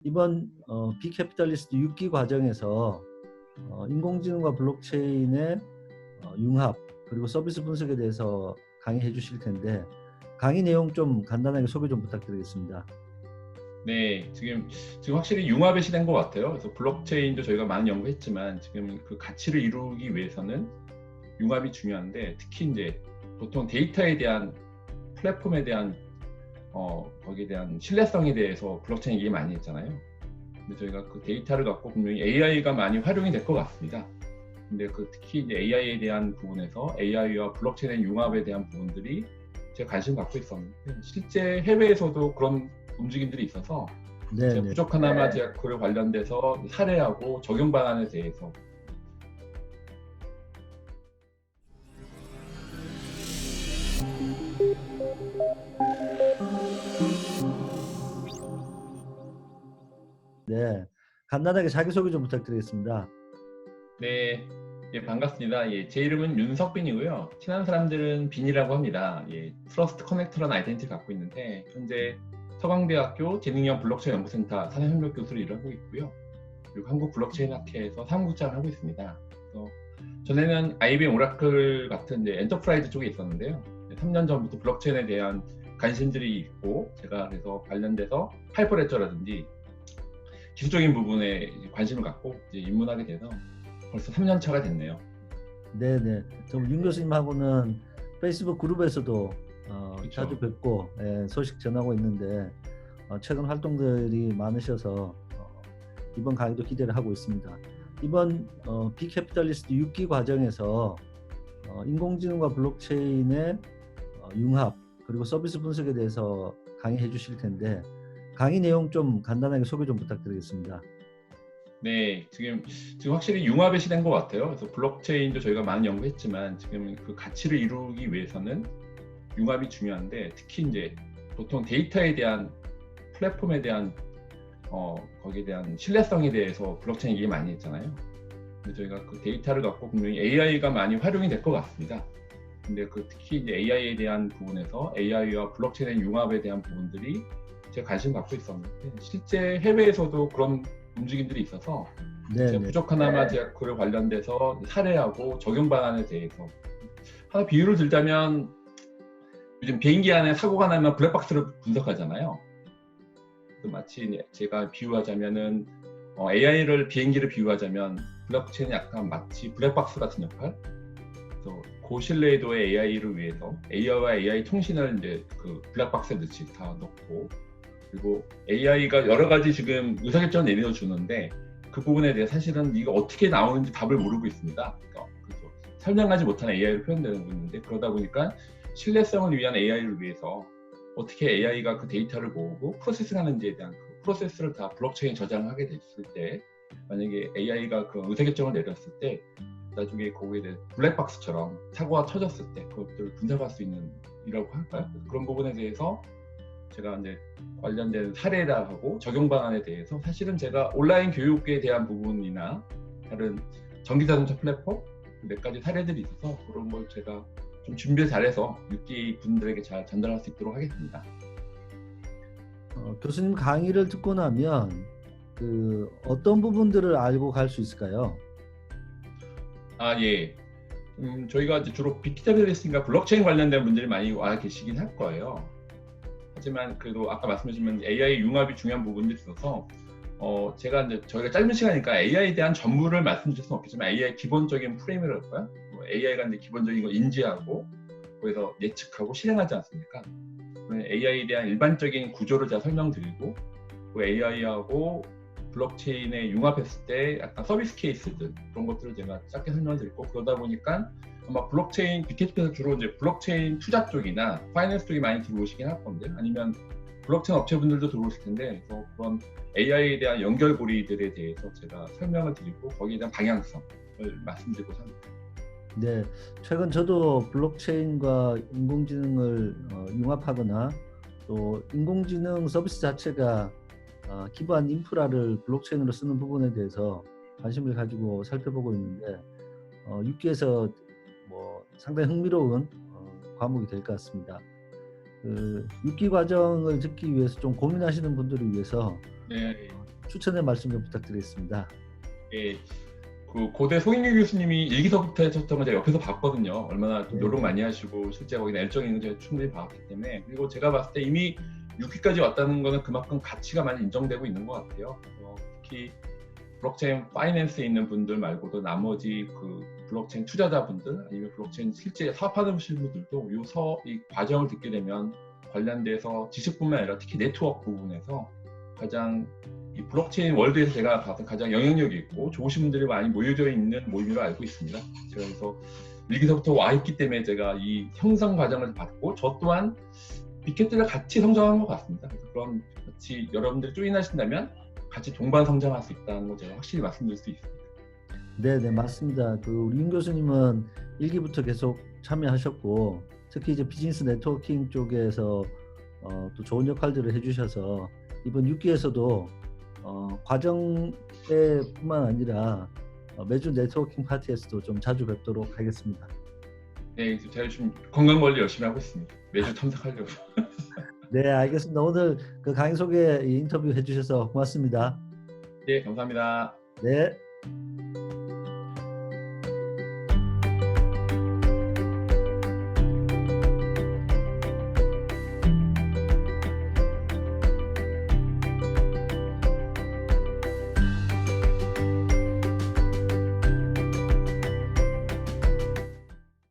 이번 비캐피탈리스트 6기 과정에서 인공지능과 블록체인의 융합 그리고 서비스 분석에 대해서 강의해 주실 텐데 강의 내용 좀 간단하게 소개 좀 부탁드리겠습니다. 네, 지금 확실히 융합의 시대인 것 같아요. 그래서 블록체인도 저희가 많이 연구했지만 지금 그 가치를 이루기 위해서는 융합이 중요한데, 특히 이제 보통 데이터에 대한 플랫폼에 대한 거기에 대한 신뢰성에 대해서 블록체인 얘기 많이 했잖아요. 근데 저희가 그 데이터를 갖고 분명히 AI가 많이 활용이 될 것 같습니다. 근데 그 특히 이제 AI에 대한 부분에서 AI와 블록체인의 융합에 대한 부분들이 제가 관심 갖고 있었는데, 실제 해외에서도 그런 움직임들이 있어서 제가 부족하나마 제가 그에 관련돼서 사례하고 적용 방안에 대해서 네, 간단하게 자기소개 좀 부탁드리겠습니다. 네, 예, 반갑습니다. 예, 제 이름은 윤석빈이고요. 친한 사람들은 빈이라고 합니다. 예, 트러스트 커넥터라는 아이덴티티를 갖고 있는데 현재 서강대학교 재능형 블록체인 연구센터 산업협력 교수로 일을 하고 있고요. 그리고 한국 블록체인 학회에서 사무국장을 하고 있습니다. 그래서 전에는 IBM 오라클 같은 이제 엔터프라이즈 쪽에 있었는데요. 3년 전부터 블록체인에 대한 관심들이 있고, 제가 그래서 관련돼서 하이퍼레저라든지 기술적인 부분에 관심을 갖고 이제 입문하게 돼서 벌써 3년 차가 됐네요. 네네. 윤 교수님하고는 페이스북 그룹에서도 자주 뵙고 소식 전하고 있는데 최근 활동들이 많으셔서 이번 강의도 기대를 하고 있습니다. 이번 비캐피탈리스트 6기 과정에서 인공지능과 블록체인의 융합 그리고 서비스 분석에 대해서 강의해 주실 텐데 강의 내용 좀 간단하게 소개 좀 부탁드리겠습니다. 네, 지금 확실히 융합의 시대인 것 같아요. 그래서 블록체인도 저희가 많이 연구했지만 지금 그 가치를 이루기 위해서는 융합이 중요한데, 특히 이제 보통 데이터에 대한 플랫폼에 대한 거기에 대한 신뢰성에 대해서 블록체인 얘기 많이 했잖아요. 근데 저희가 그 데이터를 갖고 분명히 AI가 많이 활용이 될 것 같습니다. 근데 그 특히 이제 AI에 대한 부분에서 AI와 블록체인의 융합에 대한 부분들이 제가 관심 갖고 있었는데, 실제 해외에서도 그런 움직임들이 있어서 제가 부족하나마 제가 그에 관련돼서 사례하고 적용 방안에 대해서 하나 비유를 들자면, 요즘 비행기 안에 사고가 나면 블랙박스를 분석하잖아요. 마치 제가 비유하자면은 AI를 비행기를 비유하자면 블록체인이 약간 마치 블랙박스 같은 역할. 그래서 고신뢰도의 AI를 위해서 AI와 AI 통신을 이제 그 블랙박스에 넣지 다 넣고, 그리고 AI가 여러 가지 지금 의사결정을 내려주는데 그 부분에 대해 사실은 이거 어떻게 나오는지 답을 모르고 있습니다. 그래서 설명하지 못하는 AI로 표현되고 있는데, 그러다 보니까 신뢰성을 위한 AI를 위해서 어떻게 AI가 그 데이터를 모으고 프로세싱하는지에 대한 그 프로세스를 다 블록체인 저장하게 됐을 때, 만약에 AI가 그 의사결정을 내렸을 때 나중에 거기에 대해 블랙박스처럼 사고가 터졌을 때 그것들을 분석할 수 있는 이라고 할까요? 그런 부분에 대해서 제가 이제 관련된 사례라 하고 적용 방안에 대해서 사실은 제가 온라인 교육에 대한 부분이나 다른 전기자동차 플랫폼 몇 가지 사례들이 있어서 그런 걸 제가 좀 준비 잘해서 6기 분들에게 잘 전달할 수 있도록 하겠습니다. 교수님 강의를 듣고 나면 그 어떤 부분들을 알고 갈 수 있을까요? 예. 저희가 이제 주로 빅데이터베이스인가 블록체인 관련된 분들이 많이 와 계시긴 할 거예요. 하지만 그래도 아까 말씀하신 AI 융합이 중요한 부분도 있어서 제가 이제 저희가 짧은 시간이니까 AI에 대한 전문을 말씀드릴 수는 없겠지만 AI 기본적인 프레임이랄까요? AI가 이제 기본적인 걸 인지하고 거기서 예측하고 실행하지 않습니까? AI에 대한 일반적인 구조를 제가 설명드리고, 그 AI하고 블록체인에 융합했을 때 약간 서비스 케이스들 그런 것들을 제가 짧게 설명드리고, 그러다 보니까 아마 블록체인 빅데이터에서 주로 이제 블록체인 투자 쪽이나 파이낸스 쪽이 많이 들어오시긴 할 건데, 아니면 블록체인 업체분들도 들어오실 텐데, 그래서 그런 AI에 대한 연결고리들에 대해서 제가 설명을 드리고 거기에 대한 방향성을 말씀드리고 합니다. 네, 최근 저도 블록체인과 인공지능을 융합하거나 또 인공지능 서비스 자체가 기반 인프라를 블록체인으로 쓰는 부분에 대해서 관심을 가지고 살펴보고 있는데 6기에서 뭐 상당히 흥미로운 과목이 될 것 같습니다. 그 6기 과정을 듣기 위해서 좀 고민하시는 분들을 위해서 네. 추천의 말씀 좀 부탁드리겠습니다. 예, 그 고대 송인규 교수님이 일기서부터 하셨던 걸 제가 옆에서 봤거든요. 얼마나 좀 노력 많이 하시고 실제 거기는 열정이 있는 걸 제가 충분히 봤기 때문에. 그리고 제가 봤을 때 이미 6기까지 왔다는 거는 그만큼 가치가 많이 인정되고 있는 것 같아요. 특히 블록체인 파이낸스에 있는 분들 말고도 나머지 그 블록체인 투자자분들 아니면 블록체인 실제 사업하는 분들도 이 과정을 듣게 되면 관련돼서 지식뿐만 아니라 특히 네트워크 부분에서 가장 이 블록체인 월드에서 제가 봐서 가장 영향력이 있고 좋으신 분들이 많이 모여져 있는 모임으로 알고 있습니다. 제가 그래서 일기서부터 와 있기 때문에 제가 이 형성 과정을 봤고 저 또한 빅캣들과 같이 성장한 것 같습니다. 그래서 그런 같이 여러분들이 조인하신다면 같이 동반 성장할 수 있다는 걸 제가 확실히 말씀드릴 수 있습니다. 네, 맞습니다. 그 우리 윤 교수님은 1기부터 계속 참여하셨고 특히 이제 비즈니스 네트워킹 쪽에서 또 좋은 역할들을 해주셔서 이번 6기에서도 과정뿐만 아니라 매주 네트워킹 파티에서도 좀 자주 뵙도록 하겠습니다. 네, 제가 좀 건강 관리 열심히 하고 있습니다. 매주 참석하려고. 네, 알겠습니다. 오늘 그 강의 소개 인터뷰 해주셔서 고맙습니다. 네, 감사합니다. 네.